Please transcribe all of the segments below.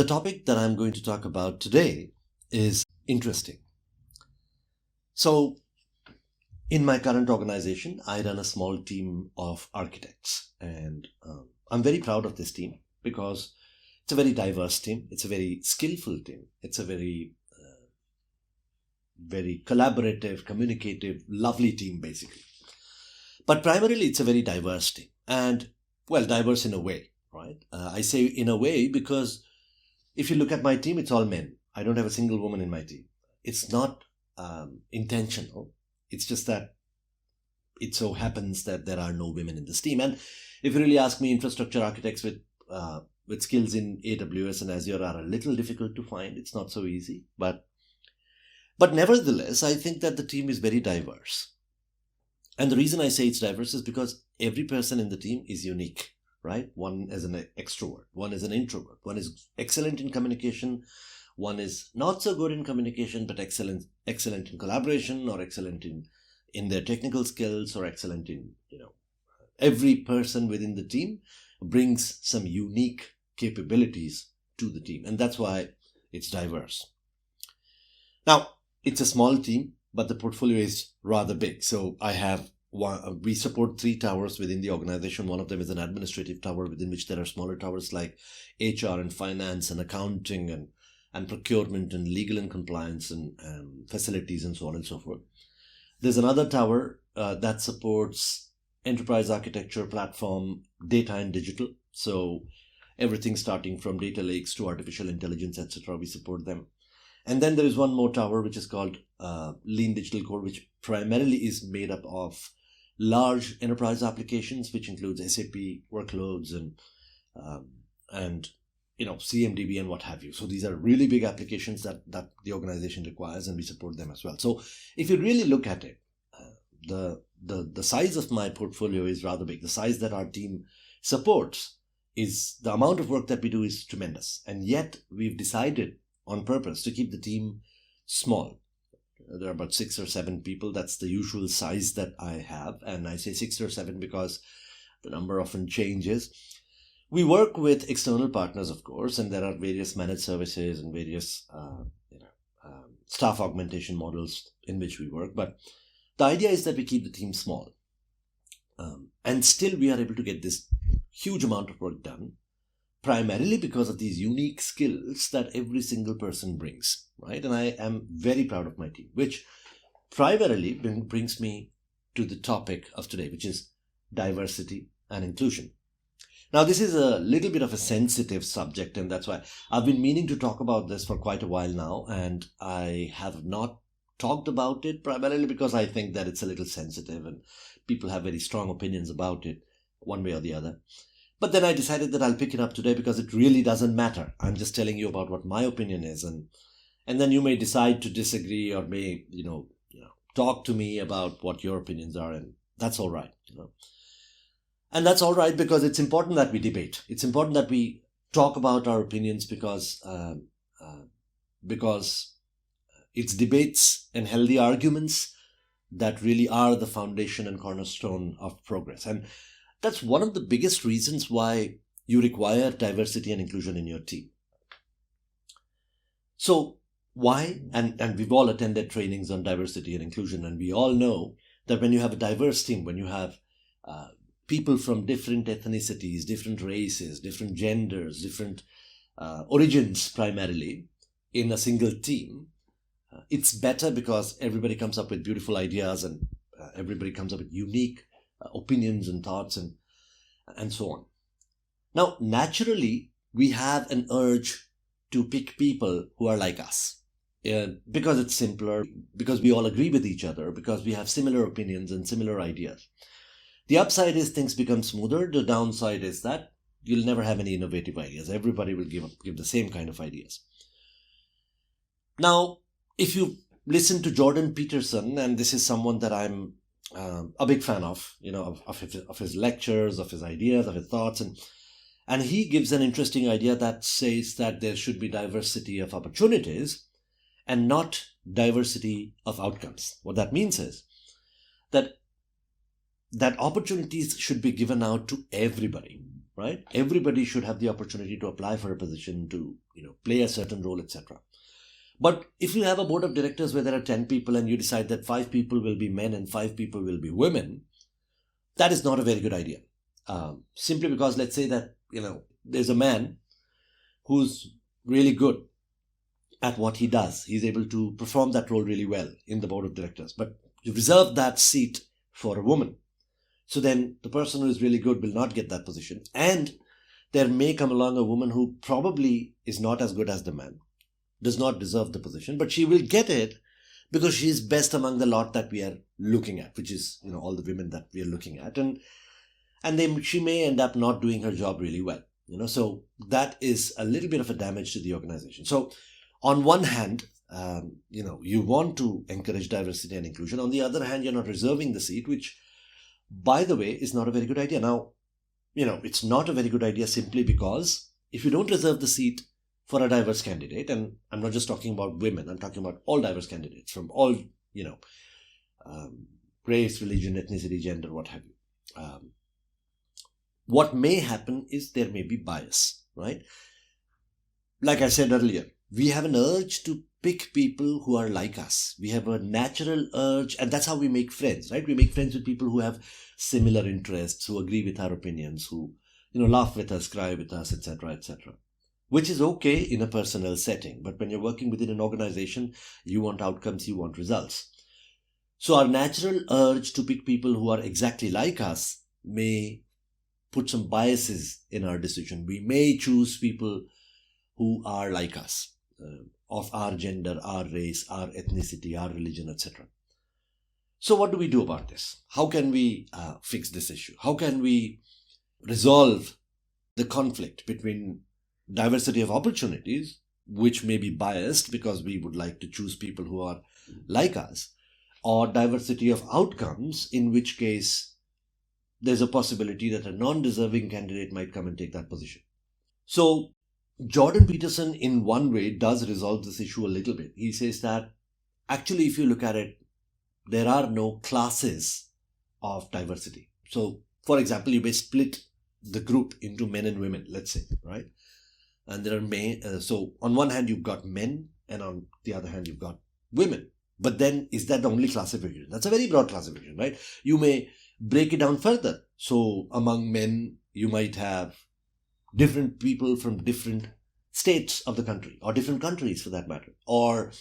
topic that I'm going to talk about today is interesting. So, in my current organization, I run a small team of architects, and I'm very proud of this team because it's a very diverse team. It's a very skillful team. It's a very collaborative, communicative, lovely team, basically. But primarily, it's a very diverse team, and well, diverse in a way, right? I say in a way because if you look at my team, it's all men. I don't have a single woman in my team. It's not intentional. It's just that it so happens that there are no women in this team. And if you really ask me, infrastructure architects with skills in AWS and Azure are a little difficult to find. It's not so easy. But nevertheless, I think that the team is very diverse. And the reason I say it's diverse is because every person in the team is unique, right? One is an extrovert, one is an introvert, one is excellent in communication, one is not so good in communication, but excellent in collaboration, or excellent in their technical skills, or excellent in, every person within the team brings some unique capabilities to the team. And that's why it's diverse. Now, it's a small team, but the portfolio is rather big. So we support 3 towers within the organization. One of them is an administrative tower within which there are smaller towers like HR and finance and accounting and procurement and legal and compliance and facilities and so on and so forth. There's another tower that supports enterprise architecture, platform, data and digital. So everything starting from data lakes to artificial intelligence, etc. We support them. And then there is one more tower which is called Lean Digital Core, which primarily is made up of large enterprise applications, which includes SAP workloads and CMDB and what have you. So these are really big applications that the organization requires, and we support them as well. So if you really look at it, the size of my portfolio is rather big. The size that our team supports is the amount of work that we do is tremendous. And yet we've decided on purpose to keep the team small. There are about 6 or 7 people. That's the usual size that I have. And I say 6 or 7 because the number often changes. We work with external partners, of course, and there are various managed services and various staff augmentation models in which we work. But the idea is that we keep the team small. And still we are able to get this huge amount of work done, primarily because of these unique skills that every single person brings, right? And I am very proud of my team, which primarily brings me to the topic of today, which is diversity and inclusion. Now, this is a little bit of a sensitive subject, and that's why I've been meaning to talk about this for quite a while now, and I have not talked about it primarily because I think that it's a little sensitive and people have very strong opinions about it one way or the other. But then I decided that I'll pick it up today because it really doesn't matter. I'm just telling you about what my opinion is, and then you may decide to disagree or may talk to me about what your opinions are, and that's all right. And that's all right because it's important that we debate. It's important that we talk about our opinions because it's debates and healthy arguments that really are the foundation and cornerstone of progress. And that's one of the biggest reasons why you require diversity and inclusion in your team. So why? And we've all attended trainings on diversity and inclusion, and we all know that when you have a diverse team, when you have people from different ethnicities, different races, different genders, different origins primarily in a single team, it's better because everybody comes up with beautiful ideas and everybody comes up with unique opinions and thoughts and so on. Now, naturally, we have an urge to pick people who are like us because it's simpler, because we all agree with each other, because we have similar opinions and similar ideas. The upside is things become smoother. The downside is that you'll never have any innovative ideas. Everybody will give the same kind of ideas. Now, if you listen to Jordan Peterson, and this is someone that I'm a big fan of, of his lectures, of his ideas, of his thoughts, and he gives an interesting idea that says that there should be diversity of opportunities and not diversity of outcomes. What that means is that opportunities should be given out to everybody, right? Everybody should have the opportunity to apply for a position, to play a certain role, etc. But if you have a board of directors where there are 10 people and you decide that 5 people will be men and 5 people will be women, that is not a very good idea. Simply because, let's say that, there's a man who's really good at what he does. He's able to perform that role really well in the board of directors. But you reserve that seat for a woman. So then the person who is really good will not get that position. And there may come along a woman who probably is not as good as the man, does not deserve the position, but she will get it because she is best among the lot that we are looking at, which is, all the women that we are looking at. And then she may end up not doing her job really well. So that is a little bit of a damage to the organization. So on one hand, you want to encourage diversity and inclusion. On the other hand, you're not reserving the seat, which, by the way, is not a very good idea. Now, it's not a very good idea simply because if you don't reserve the seat for a diverse candidate, and I'm not just talking about women, I'm talking about all diverse candidates from all, race, religion, ethnicity, gender, what have you. What may happen is there may be bias, right? Like I said earlier, we have an urge to pick people who are like us. We have a natural urge, and that's how we make friends, right? We make friends with people who have similar interests, who agree with our opinions, who, laugh with us, cry with us, etc., etc. Which is okay in a personal setting. But when you're working within an organization, you want outcomes, you want results. So our natural urge to pick people who are exactly like us may put some biases in our decision. We may choose people who are like us, of our gender, our race, our ethnicity, our religion, etc. So what do we do about this? How can we fix this issue? How can we resolve the conflict between diversity of opportunities, which may be biased because we would like to choose people who are like us, or diversity of outcomes, in which case there's a possibility that a non-deserving candidate might come and take that position? So Jordan Peterson, in one way, does resolve this issue a little bit. He says that actually, if you look at it, there are no classes of diversity. So, for example, you may split the group into men and women, let's say, right? And there are so on one hand, you've got men, and on the other hand, you've got women. But then, is that the only classification? That's a very broad classification, right? You may break it down further. So among men, you might have different people from different states of the country, or different countries for that matter. Or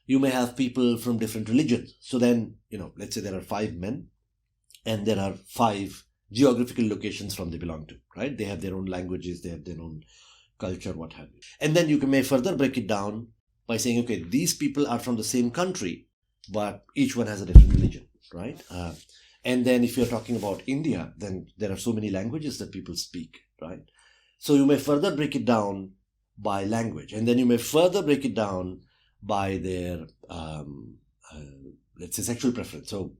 you may have people from different religions. So then, let's say there are 5 men and there are 5 geographical locations from they belong to, right? They have their own languages, they have their own culture, what have you. And then you may further break it down by saying, okay, these people are from the same country, but each one has a different religion, right? And then if you're talking about India, then there are so many languages that people speak, right? So you may further break it down by language, and then you may further break it down by their, let's say, sexual preference. So,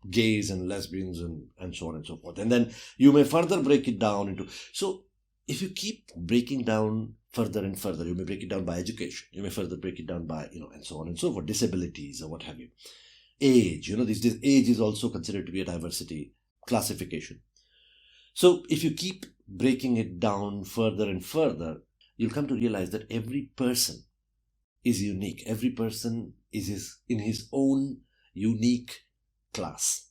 gays and lesbians and so on and so forth. And then you may further break it down into, so if you keep breaking down further and further, you may break it down by education, you may further break it down by, and so on and so forth, disabilities or what have you. Age, this age is also considered to be a diversity classification. So if you keep breaking it down further and further, you'll come to realize that every person is unique. Every person is in his own unique class.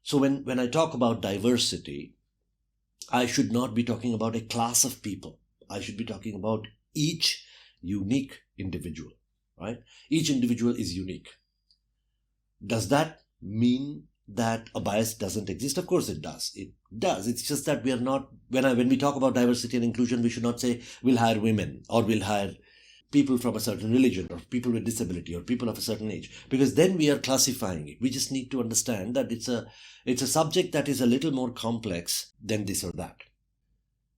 So when I talk about diversity, I should not be talking about a class of people. I should be talking about each unique individual, right? Each individual is unique. Does that mean that a bias doesn't exist? Of course it does. It does. It's just that we are not, when we talk about diversity and inclusion, we should not say we'll hire women or we'll hire people from a certain religion or people with disability or people of a certain age, because then we are classifying it. We just need to understand that it's a subject that is a little more complex than this or that.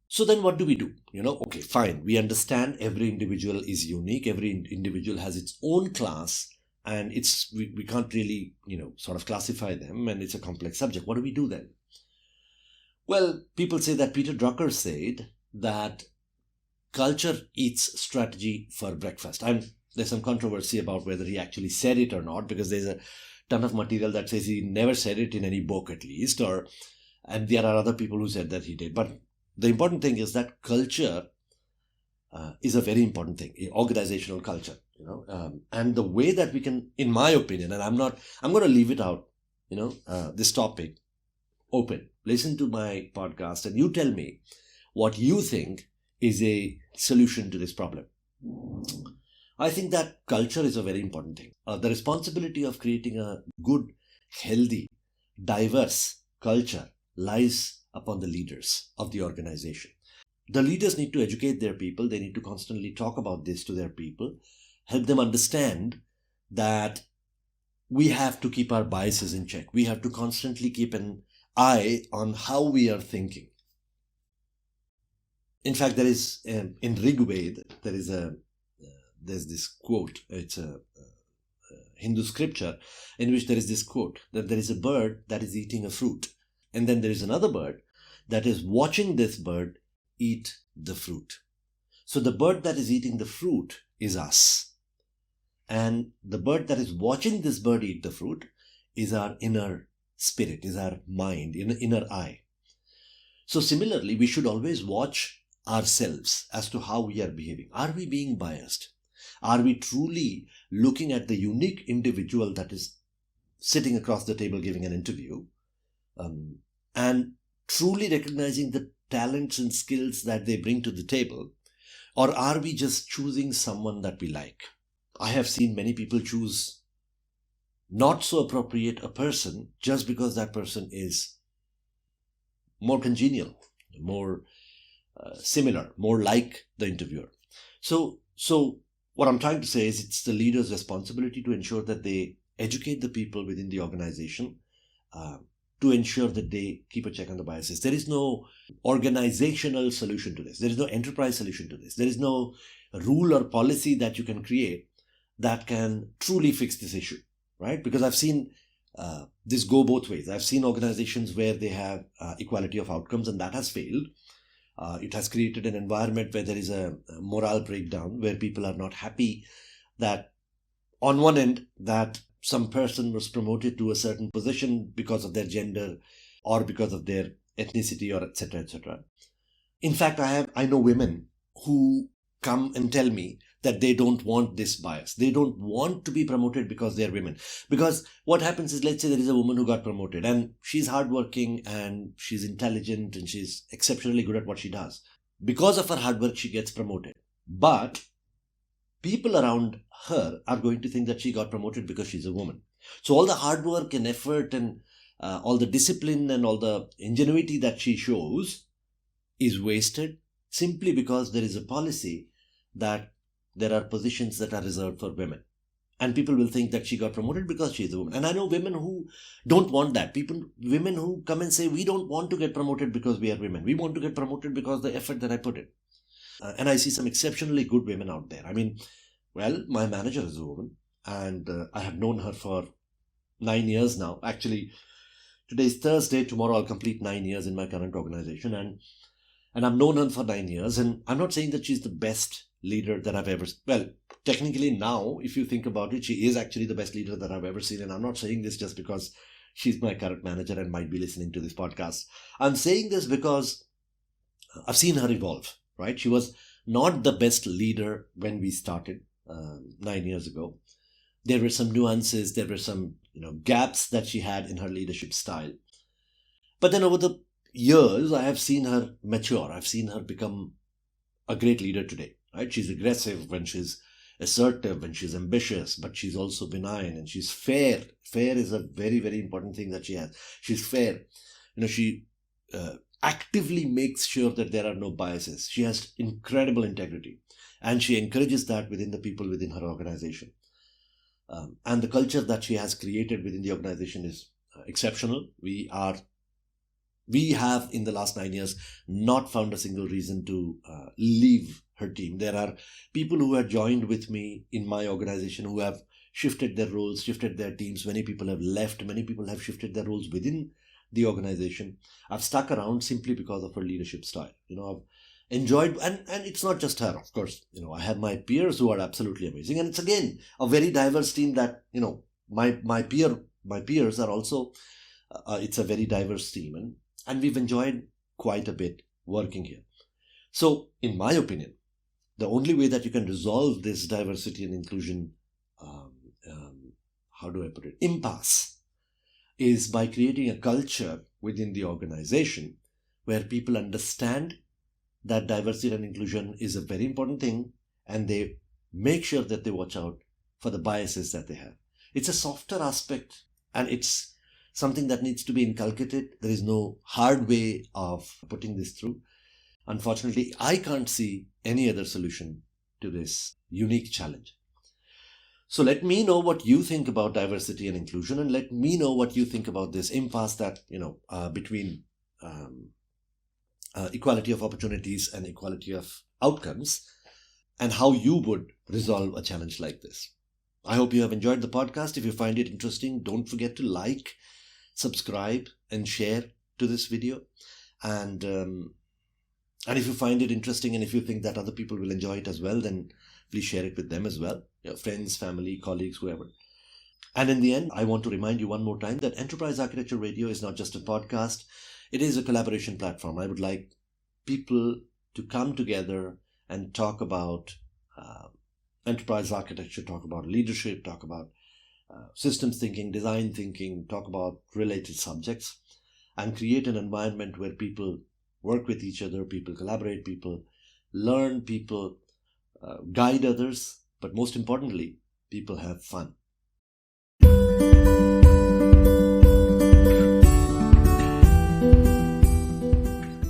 So then what do we do? Okay, fine. We understand every individual is unique. Every individual has its own class, and we can't really, sort of classify them, and it's a complex subject. What do we do then? Well, people say that Peter Drucker said that culture eats strategy for breakfast. And there's some controversy about whether he actually said it or not, because there's a ton of material that says he never said it in any book, at least, and there are other people who said that he did. But the important thing is that culture is a very important thing, organizational culture, and the way that we can, in my opinion, and I'm going to leave it out, this topic open. Listen to my podcast and you tell me what you think is a solution to this problem. I think that culture is a very important thing. The responsibility of creating a good, healthy, diverse culture lies upon the leaders of the organization. The leaders need to educate their people. They need to constantly talk about this to their people, help them understand that we have to keep our biases in check. We have to constantly keep an eye on how we are thinking. In fact, there is, in Rig Veda, there's this quote. It's a Hindu scripture in which there is this quote that there is a bird that is eating a fruit. And then there is another bird that is watching this bird eat the fruit. So the bird that is eating the fruit is us. And the bird that is watching this bird eat the fruit is our inner spirit, is our mind, inner eye. So similarly, we should always watch ourselves as to how we are behaving. Are we being biased? Are we truly looking at the unique individual that is sitting across the table giving an interview, and truly recognizing the talents and skills that they bring to the table? Or are we just choosing someone that we like? I have seen many people choose not so appropriate a person just because that person is more congenial, more similar, more like the interviewer. So what I'm trying to say is it's the leader's responsibility to ensure that they educate the people within the organization to ensure that they keep a check on the biases. There is no organizational solution to this. There is no enterprise solution to this. There is no rule or policy that you can create that can truly fix this issue, right? Because I've seen this go both ways. I've seen organizations where they have equality of outcomes and that has failed. It has created an environment where there is a morale breakdown, where people are not happy that on one end that some person was promoted to a certain position because of their gender or because of their ethnicity or etc. etc. In fact, I know women who come and tell me that they don't want this bias. They don't want to be promoted because they're women. Because what happens is, let's say there is a woman who got promoted and she's hardworking and she's intelligent and she's exceptionally good at what she does. Because of her hard work, she gets promoted. But people around her are going to think that she got promoted because she's a woman. So all the hard work and effort and all the discipline and all the ingenuity that she shows is wasted simply because there is a policy that there are positions that are reserved for women. And people will think that she got promoted because she is a woman. And I know women who don't want that. Women who come and say, we don't want to get promoted because we are women. We want to get promoted because of the effort that I put in. And I see some exceptionally good women out there. I mean, well, my manager is a woman and I have known her for 9 years now. Actually, today is Thursday. Tomorrow I'll complete 9 years in my current organization. And I've known her for 9 years. And I'm not saying that she's the best leader that I've ever... Well, technically now, if you think about it, she is actually the best leader that I've ever seen. And I'm not saying this just because she's my current manager and might be listening to this podcast. I'm saying this because I've seen her evolve, right? She was not the best leader when we started 9 years ago. There were some nuances, there were some gaps that she had in her leadership style. But then over the years, I have seen her mature. I've seen her become a great leader today, right? She's aggressive when she's assertive, when she's ambitious, but she's also benign and she's fair. Fair is a very, very important thing that she has. She's fair. She actively makes sure that there are no biases. She has incredible integrity and she encourages that within the people within her organization. And the culture that she has created within the organization is exceptional. We have in the last 9 years not found a single reason to leave her team. There are people who have joined with me in my organization who have shifted their roles, shifted their teams. Many people have left. Many people have shifted their roles within the organization. I've stuck around simply because of her leadership style. I've enjoyed, and it's not just her, of course. I have my peers who are absolutely amazing. And it's again a very diverse team that, my peers are also, it's a very diverse team. And we've enjoyed quite a bit working here. So, in my opinion, the only way that you can resolve this diversity and inclusion, how do I put it, impasse, is by creating a culture within the organization where people understand that diversity and inclusion is a very important thing, and they make sure that they watch out for the biases that they have. It's a softer aspect, and it's something that needs to be inculcated. There is no hard way of putting this through. Unfortunately, I can't see any other solution to this unique challenge. So let me know what you think about diversity and inclusion, and let me know what you think about this impasse that, between equality of opportunities and equality of outcomes, and how you would resolve a challenge like this. I hope you have enjoyed the podcast. If you find it interesting, don't forget to like, subscribe, and share to this video. And if you find it interesting, and if you think that other people will enjoy it as well, then please share it with them as well. Your friends, family, colleagues, whoever. And in the end, I want to remind you one more time that Enterprise Architecture Radio is not just a podcast. It is a collaboration platform. I would like people to come together and talk about enterprise architecture, talk about leadership, talk about systems thinking, design thinking, talk about related subjects, and create an environment where people work with each other, people collaborate, people learn, people guide others, but most importantly, people have fun.